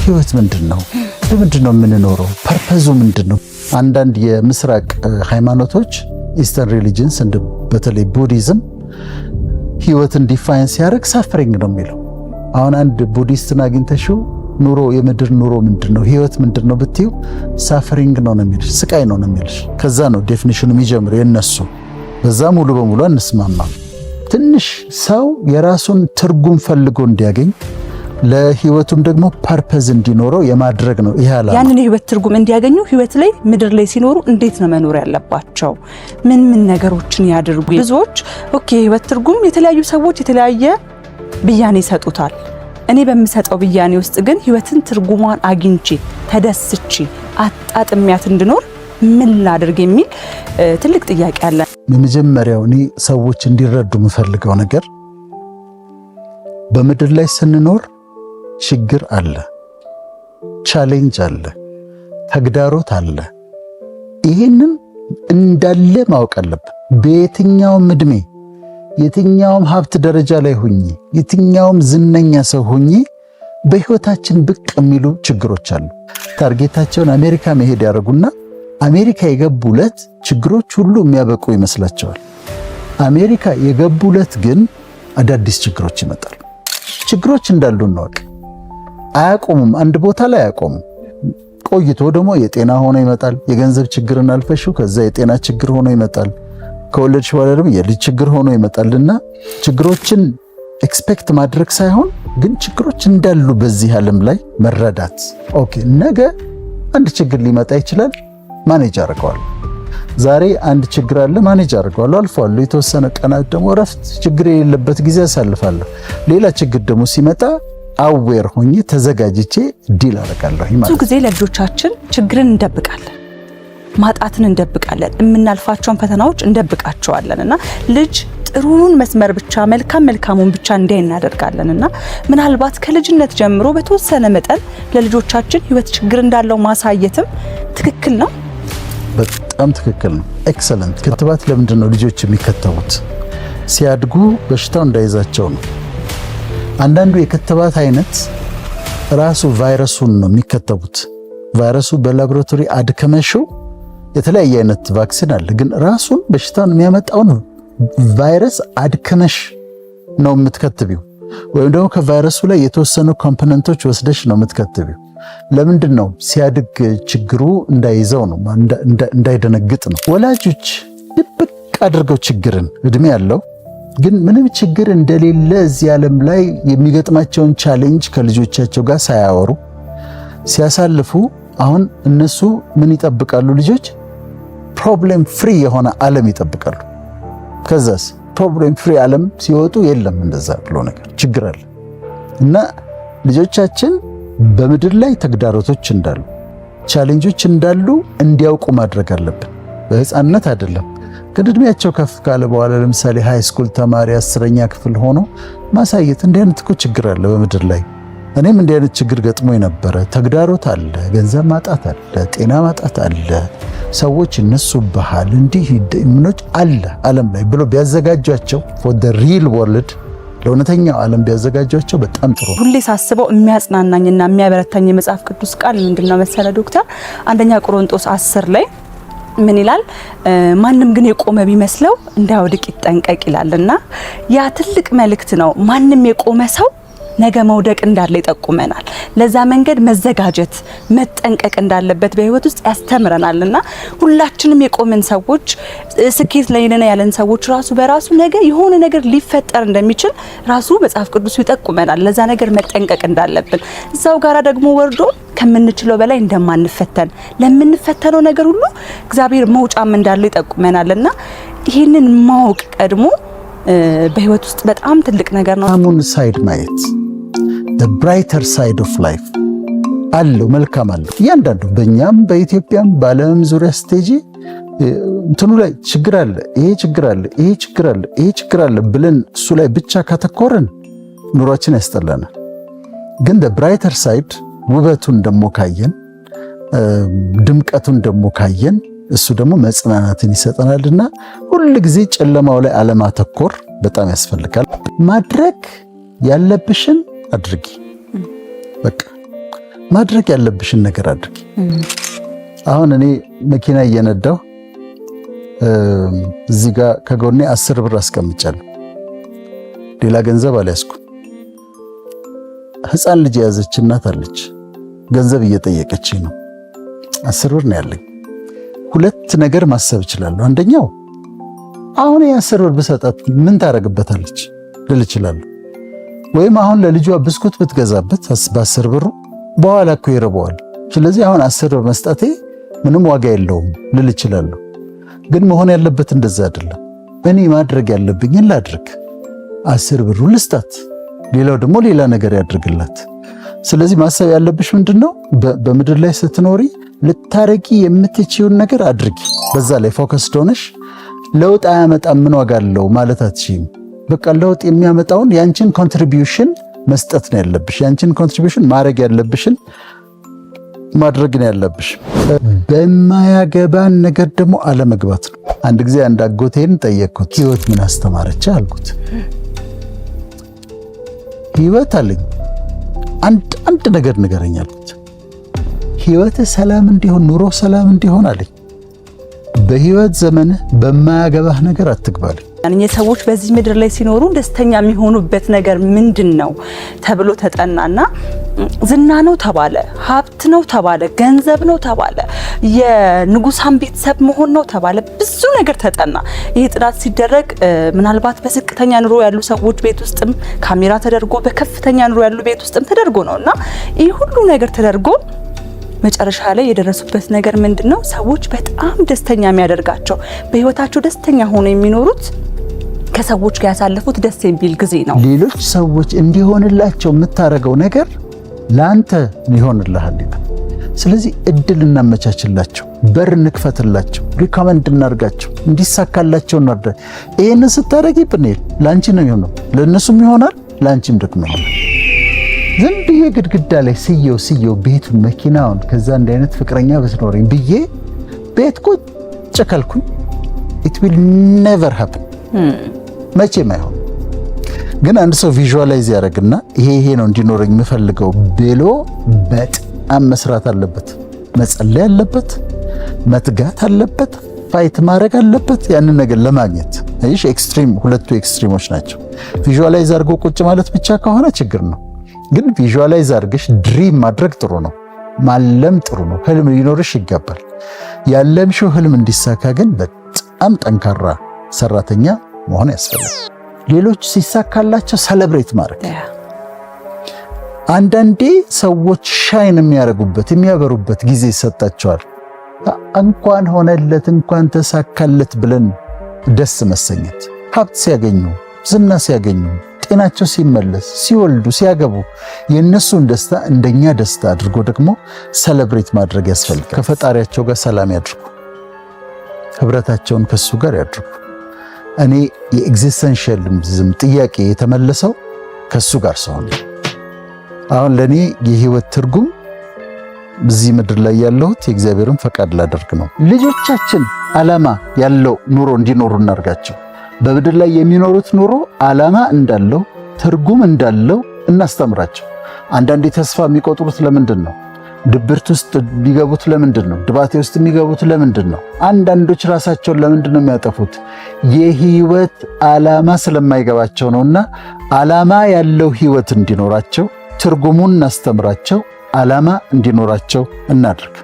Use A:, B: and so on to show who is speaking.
A: ህይወት ምንድነው? ለምንድነው የምንኖረው? ፐርፐዙ ምንድነው? አንዳንድ የምስራቅ ሃይማኖቶች ኢስተርን ሪሊጂንስ እንደ በተለይ ቡዲዝም ህይወትን ዲፋይን ሲያደርግ ሳፈሪንግ ነው የሚለው። አሁን አንድ ቡዲስትን አግኝተሽው ኑሮ የምድር ኑሮ ምንድነው ህይወት ምንድነው ብትዩ ሳፈሪንግ ነው የሚልሽ፣ ስቃይ ነው የሚልሽ። ከዛ ነው ዴፊኒሽኑ የሚጀምረው የነሱ። በዛ ሙሉ በሙሉ አንስማማ። ትንሽ ሰው የራሱን ትርጉም ፈልጎ እንዲያገኝ ለህይወቱም ደግሞ ፐርፐዝ እንዲኖረው የማድረግ ነው ይሄ አላማ። ያንን
B: ህይወት ትርጉም እንዲያገኙ ህይወት ላይ ምድር ላይ ሲኖሩ እንዴት ነው መኖር ያለባቸው? ምን ነገሮችን ያድርጉ? ብዙዎች ኦኬ ህይወት ትርጉም የተለያዩ ሰዎች የተለያየ ብያኔ ይሰጡታል። እኔ በምሰጠው ብያኔ ውስጥ ግን ህይወትን ትርጉሟን አግኝቼ ተደስቼ አጣጥሚያት እንድኖር ምን ላድርግ የሚል ትልቅ ጥያቄ አለ።
A: የመጀመሪያው እኔ ሰዎች እንዲረዱ የምፈልገው ነገር በምድር ላይ ስንኖር ችግር አለ፣ ቻሌንጅ አለ፣ ተግዳሮት አለ። ይሄንን እንዳለ ማወቅ አለብን። በየትኛውም እድሜ የትኛውም ሀብት ደረጃ ላይ ሆኜ የትኛውም ዝነኛ ሰው ሆኜ በህይወታችን ብቅ የሚሉ ችግሮች አሉ። ታርጌታቸውን አሜሪካ መሄድ ያደርጉና አሜሪካ የገቡለት ችግሮች ሁሉ የሚያበቁ ይመስላቸዋል። አሜሪካ የገቡለት ግን አዳዲስ ችግሮች ይመጣሉ። ችግሮች እንዳሉ እንወቅ። አያቆሙም፣ አንድ ቦታ ላይ አያቆሙም። ቆይቶ ደግሞ የጤና ሆኖ ይመጣል። የገንዘብ ችግርን አልፈሽው ከዛ የጤና ችግር ሆኖ ይመጣል። ከወለድሽ በኋላ ደግሞ የልጅ ችግር ሆኖ ይመጣልና ችግሮችን ኤክስፔክት ማድረግ ሳይሆን ግን ችግሮች እንዳሉ በዚህ ዓለም ላይ መረዳት። ኦኬ ነገ አንድ ችግር ሊመጣ ይችላል፣ ማኔጅ አድርገዋል። ዛሬ አንድ ችግር አለ፣ ማኔጅ አድርገዋል፣ አልፏል። የተወሰነ ቀናት ደግሞ ረፍት ችግር የሌለበት ጊዜ አሳልፋለሁ። ሌላ ችግር ደግሞ ሲመጣ አዌር ሆኜ ተዘጋጅቼ ዲል አደርጋለሁ።
B: ብዙ ጊዜ ለልጆቻችን ችግርን እንደብቃለን፣ ማጣትን እንደብቃለን፣ የምናልፋቸውን ፈተናዎች እንደብቃቸዋለንና ልጅ ጥሩን መስመር ብቻ መልካሙን ብቻ እንዲያይ እናደርጋለንና ምናልባት ከልጅነት ጀምሮ በተወሰነ መጠን ለልጆቻችን ህይወት ችግር እንዳለው ማሳየትም ትክክል ነው።
A: በጣም ትክክል ነው። ኤክሰለንት። ክትባት ለምንድን ነው ልጆች የሚከተቡት? ሲያድጉ በሽታው እንዳይዛቸው ነው። አንዳንዱ የክትባት አይነት ራሱ ቫይረሱን ነው የሚከተቡት። ቫይረሱ በላቦራቶሪ አድከመሽው የተለያየ አይነት ቫክሲን አለ፣ ግን ራሱን በሽታውን የሚያመጣውን ቫይረስ አድከመሽ ነው የምትከትቢው። ወይም ደግሞ ከቫይረሱ ላይ የተወሰኑ ኮምፖነንቶች ወስደሽ ነው የምትከትቢው። ለምንድን ነው? ሲያድግ ችግሩ እንዳይዘው ነው፣ እንዳይደነግጥ ነው። ወላጆች ድብቅ አድርገው ችግርን እድሜ ያለው ግን ምንም ችግር እንደሌለ እዚህ ዓለም ላይ የሚገጥማቸውን ቻሌንጅ ከልጆቻቸው ጋር ሳያወሩ ሲያሳልፉ፣ አሁን እነሱ ምን ይጠብቃሉ? ልጆች ፕሮብሌም ፍሪ የሆነ ዓለም ይጠብቃሉ። ከዛስ ፕሮብሌም ፍሪ ዓለም ሲወጡ የለም እንደዛ ብሎ ነገር ችግር አለ። እና ልጆቻችን በምድር ላይ ተግዳሮቶች እንዳሉ ቻሌንጆች እንዳሉ እንዲያውቁ ማድረግ አለብን። በህፃንነት አይደለም ግን እድሜያቸው ከፍ ካለ በኋላ ለምሳሌ ሃይ ስኩል ተማሪ 10ኛ ክፍል ሆኖ ማሳየት እንዲህ አይነት እኮ ችግር አለ በምድር ላይ። እኔም እንዲህ አይነት ችግር ገጥሞኝ ነበረ። ተግዳሮት አለ፣ ገንዘብ ማጣት አለ፣ ጤና ማጣት አለ፣ ሰዎች እነሱብሃል፣ እንዲህ ምኖች አለ ዓለም ላይ ብሎ ቢያዘጋጇቸው for the real world ለእውነተኛው ዓለም ቢያዘጋጇቸው በጣም ጥሩ።
B: ሁሌ ሳስበው የሚያጽናናኝና የሚያበረታኝ የመጽሐፍ ቅዱስ ቃል ምንድነው መሰለ ዶክተር? አንደኛ ቆሮንቶስ 10 ላይ ምን ይላል? ማንም ግን የቆመ ቢመስለው እንዳይወድቅ ይጠንቀቅ ይላልና ያ ትልቅ መልእክት ነው። ማንም የቆመ ሰው ነገ መውደቅ እንዳለ ይጠቁመናል። ለዛ መንገድ መዘጋጀት መጠንቀቅ እንዳለበት በህይወት ውስጥ ያስተምረናልና ሁላችንም የቆምን ሰዎች ስኬት ላይ ነን ያለን ሰዎች ራሱ በራሱ ነገ የሆነ ነገር ሊፈጠር እንደሚችል ራሱ መጽሐፍ ቅዱስ ይጠቁመናል። ለዛ ነገር መጠንቀቅ እንዳለብን እዛው ጋራ ደግሞ ወርዶ ከምንችለው በላይ እንደማንፈተን ለምንፈተነው ነገር ሁሉ እግዚአብሔር መውጫም እንዳለው ይጠቁመናልና ይሄንን ማወቅ ቀድሞ በህይወት ውስጥ በጣም ትልቅ ነገር ነው።
A: አሙን ሳይድ ማየት the brighter side of life አለው፣ መልካም አለው። እያንዳንዱ በእኛም በኢትዮጵያም በዓለም ዙሪያ ስቴጂ እንትኑ ላይ ችግር አለ፣ ይሄ ችግር አለ፣ ይሄ ችግር አለ፣ ይሄ ችግር አለ ብለን እሱ ላይ ብቻ ካተኮረን ኑሯችን ያስጠላናል። ግን the brighter side ውበቱን ደሞ ካየን ድምቀቱን ደሞ ካየን እሱ ደግሞ መጽናናትን ይሰጠናልና ሁሉ ጊዜ ጨለማው ላይ አለማተኮር በጣም ያስፈልጋል። ማድረግ ያለብሽን አድርጊ። በቃ ማድረግ ያለብሽን ነገር አድርጊ። አሁን እኔ መኪና እየነዳሁ እዚህ ጋር ከጎኔ 10 ብር አስቀምጫለሁ። ሌላ ገንዘብ አልያዝኩም። ሕፃን ልጅ የያዘች እናት አለች። ገንዘብ እየጠየቀችኝ ነው። 10 ብር ነው ያለኝ። 2 ነገር ማሰብ እችላለሁ። አንደኛው አሁን የ10 ብር ብሰጣት ምን ታረግበታለች ልል እችላለሁ። ወይም አሁን ለልጇ ብስኩት ብትገዛበት በ10 ብሩ በኋላ እኮ ይረበዋል። ስለዚህ አሁን 10 ብር መስጠቴ ምንም ዋጋ የለውም ልል እችላለሁ። ግን መሆን ያለበት እንደዛ አይደለም። እኔ ማድረግ ያለብኝን ላድርግ። 10 ብሩ ልስጣት፣ ሌላው ደግሞ ሌላ ነገር ያድርግላት። ስለዚህ ማሰብ ያለብሽ ምንድነው? በምድር ላይ ስትኖሪ ልታረቂ የምትችይውን ነገር አድርጊ። በዛ ላይ ፎከስድ ሆነሽ ለውጥ አያመጣም ምን ዋጋ አለው ማለት አትችይም። በቃ ለውጥ የሚያመጣውን ያንቺን ኮንትሪቢዩሽን መስጠት ነው ያለብሽ። ያንቺን ኮንትሪቢዩሽን ማድረግ ያለብሽን ማድረግ ነው ያለብሽ። በማያገባን ነገር ደግሞ አለመግባት ነው። አንድ ጊዜ አንድ አጎቴን ጠየቅኩት፣ ህይወት ምን አስተማረች አልኩት። ህይወት አለኝ አንድ ነገር ንገረኝ አልኩት። ህይወት ሰላም እንዲሆን ኑሮ ሰላም እንዲሆን አለኝ። በህይወት ዘመንህ በማያገባህ ነገር አትግባልኝ።
B: እኛ ሰዎች በዚህ ምድር ላይ ሲኖሩ ደስተኛ የሚሆኑበት ነገር ምንድነው ተብሎ ተጠናና ዝና ነው ተባለ፣ ሀብት ነው ተባለ፣ ገንዘብ ነው ተባለ፣ የንጉሳን ቤተሰብ መሆን ነው ተባለ። ብዙ ነገር ተጠና። ይህ ጥናት ሲደረግ ምናልባት በዝቅተኛ ኑሮ ያሉ ሰዎች ቤት ውስጥም ካሜራ ተደርጎ በከፍተኛ ኑሮ ያሉ ቤት ውስጥም ተደርጎ ነውና ይህ ሁሉ ነገር ተደርጎ መጨረሻ ላይ የደረሱበት ነገር ምንድነው? ሰዎች በጣም ደስተኛ የሚያደርጋቸው በህይወታቸው ደስተኛ ሆነው የሚኖሩት ከሰዎች ጋር ያሳለፉት ደስ የሚል ጊዜ ነው። ሌሎች
A: ሰዎች እንዲሆንላቸው የምታረገው ነገር ላንተ ይሆንልሃል። ስለዚህ እድል እናመቻችላቸው፣ በር እንክፈትላቸው፣ ሪኮመንድ እናርጋቸው፣ እንዲሳካላቸው እናርጋ። ይሄን ስታረጊ ብንል ላንቺ ነው የሚሆነው፣ ለነሱም ይሆናል፣ ላንቺም ደግሞ ይሆናል። ዝም ብዬ ግድግዳ ላይ ስየው ቤቱን መኪናውን ከዛ እንደ አይነት ፍቅረኛ ብትኖረኝ ብዬ ቤት ቁጭ ካልኩኝ it will never happen መቼም አይሆን። ግን አንድ ሰው ቪዥዋላይዝ ያደርግና ይሄ ነው እንዲኖረኝ የምፈልገው ብሎ በጣም መስራት አለበት፣ መጸለይ አለበት፣ መትጋት አለበት፣ ፋይት ማድረግ አለበት ያንን ነገር ለማግኘት። አይሽ ኤክስትሪም፣ ሁለቱ ኤክስትሪሞች ናቸው። ቪዥዋላይዝ አድርጎ ቁጭ ማለት ብቻ ከሆነ ችግር ነው። ግን ቪዥዋላይዝ አድርገሽ ድሪም ማድረግ ጥሩ ነው፣ ማለም ጥሩ ነው። ህልም ሊኖርሽ ይገባል። ያለምሽው ህልም እንዲሳካ ግን በጣም ጠንካራ ሰራተኛ መሆን ያስፈልጋል። ሌሎች ሲሳካላቸው ሰለብሬት ማድረግ። አንዳንዴ ሰዎች ሻይን የሚያደርጉበት የሚያበሩበት ጊዜ ይሰጣቸዋል። እንኳን ሆነለት እንኳን ተሳካለት ብለን ደስ መሰኘት። ሀብት ሲያገኙ፣ ዝና ሲያገኙ፣ ጤናቸው ሲመለስ፣ ሲወልዱ፣ ሲያገቡ የነሱን ደስታ እንደኛ ደስታ አድርጎ ደግሞ ሰለብሬት ማድረግ ያስፈልጋል። ከፈጣሪያቸው ጋር ሰላም ያድርጉ፣ ህብረታቸውን ከሱ ጋር ያድርጉ። እኔ የኤግዚስተንሻሊዝም ጥያቄ የተመለሰው ከሱ ጋር ሲሆን፣ አሁን ለኔ የህይወት ትርጉም በዚህ ምድር ላይ ያለሁት የእግዚአብሔርን ፈቃድ ላደርግ ነው። ልጆቻችን ዓላማ ያለው ኑሮ እንዲኖሩ እናርጋቸው። በምድር ላይ የሚኖሩት ኑሮ ዓላማ እንዳለው ትርጉም እንዳለው እናስተምራቸው። አንዳንዴ ተስፋ የሚቆጥሩት ለምንድን ነው? ድብርት ውስጥ የሚገቡት ለምንድን ነው? ድባቴ ውስጥ የሚገቡት ለምንድን ነው? አንዳንዶች ራሳቸውን ለምንድን ነው የሚያጠፉት? የህይወት ዓላማ ስለማይገባቸው ነውና ዓላማ ያለው ህይወት እንዲኖራቸው ትርጉሙን እናስተምራቸው፣ ዓላማ እንዲኖራቸው እናድርግ።